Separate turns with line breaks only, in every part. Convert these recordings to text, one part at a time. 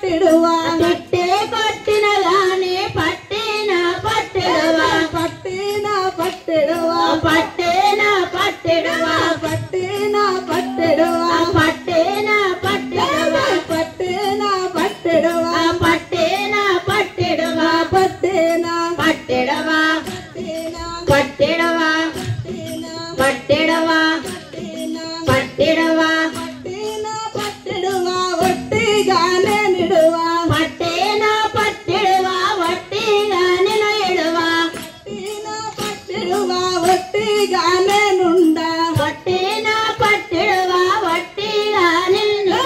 పట్టిడువా
తిట్టే కొట్టిన గాని పట్టిన పట్టిడువా
పట్టిన పట్టిడువా
పట్టిన పట్టిడువా
పట్టిన పట్టిడువా
పట్టిన పట్టిడువా
పట్టిన పట్టిడువా
పట్టిన పట్టిడువా
పట్టిన
పట్టిడవా
పట్టిన
పట్టిడవా పట్టిడవా పట్టిడవా
పట్టిన పట్టిడువా ఒట్టిగానే నిడువా
పట్టిన పట్టిడువా వట్టిగా నిన్ను ఎడువా
పట్టిన పట్టిడువా ఒట్టిగానే నుండా
పట్టిన పట్టిడువా వట్టిగా నిన్ను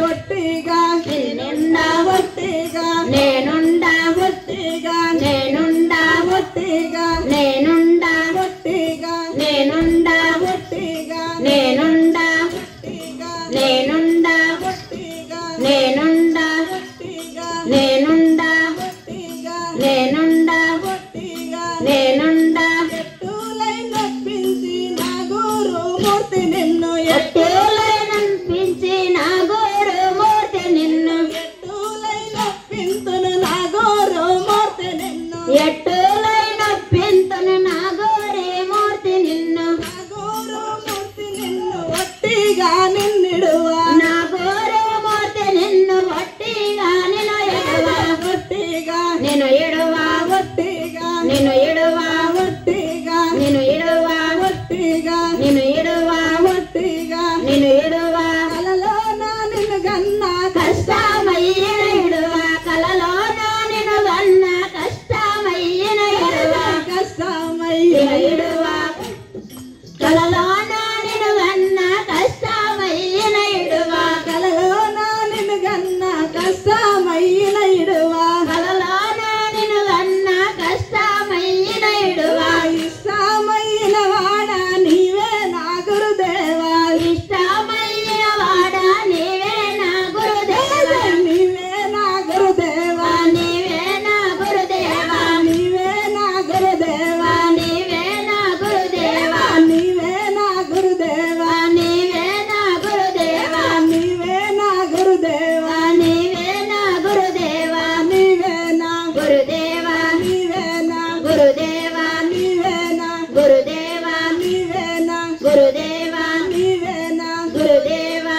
ఒట్టిగా
నిన్నుండా
ఒట్టిగా
నేనుండా
ఒట్టిగా
నేనుండా
ఒట్టిగా
నేనుండా
ఒట్టిగా
నేనుండా
ఒట్టిగా
నేనుండా
ఒట్టిగా
నేనుండా
ఒట్టిగా
నేనుండా
ఒట్టిగా
నేనుండా
ఒట్టిగా
నేనుండా
ఒట్టిగా
నేనుండా
ఎట్టులై నొప్పించి నా గురు మూర్తి నిన్ను
ఎట్టులైనంపించి నా గోరు మూర్తి నిన్ను
ఎట్టులై నొప్పింతును నా గురు మూర్తి నిన్ను
ఎట్టులైనప్పింతును నా గోరే మూర్తి నిన్ను
నా గురు మూర్తి నిన్ను ఒట్టిగా నిన్నిడువా
నా గోరు మూర్తి నిన్ను వట్టిగా నిన్ను ఎడువా
ఒట్టిగా
నిన్ను ఎడువా
ఒట్టిగా
నిన్ను ఎడువా
ఒట్టిగా
నిన్ను ఎడువా
ఒట్టిగా
నిన్ను ఎడువా
ఒట్టిగా
నిన్ను ఎడువా
కలలో నా నిన్ను గన్నా
కష్టమయ్యిన ఎడువా కలలోన నిన్ను గన్న కష్టమయ్యిన ఎడువా
కష్టమయ్య
ఎడువా కలలోన నిన్ను గన్న కష్టమయ్యిన ఎడువా
కలలో నా నిన్ను గన్నా కష్టమయ్యిన ఇడువా
కలలోన నిన్ను గన్న కష్టమయ్యిన ఎడువా
ఇష్టమైన వాడ నీవే నా గురుదేవా
ఇష్టమైన వాడా నీవే నా గురుదేవా
నీవే నా గురుదేవా
నీవే నా గురుదేవా
నీవే నా గురుదేవా
నీవే నా గురుదేవా
నీవే నా గురుదేవా
నీవే నా గురుదేవా
నీవే నా గురుదేవా
నీవే నా గురుదేవా
నీవే నా
గురుదేవా
నీవే నా
గురుదేవా
నీవే నా
గురుదేవా
నీవే నా
గురుదేవా
నీవే నా
గురుదేవా
నీవే నా
గురుదేవా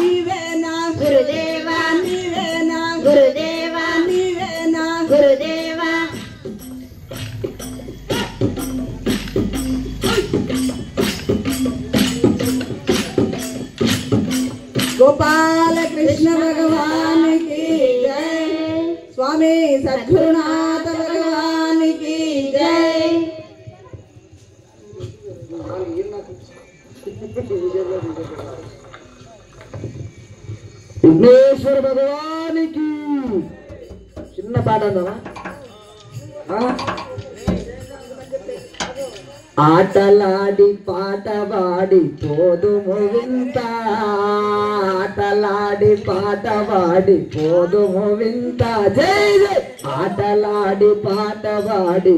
నీవే నా
గురుదేవా
నీవే నా
గురుదేవా
నీవే నా
గురుదేవా
गोपाल कृष्ण भगवान की जय स्वामी सद्गुरुनाथ भगवान की जय
విఘ్నేశ్వర భగవానికి చిన్న పాట ఉందమ్మా. ఆటలాడి పాట పాడి పోదుము వింత ఆటలాడి పాట పాడి పోదుము వింత జై జై ఆటలాడి పాట పాడి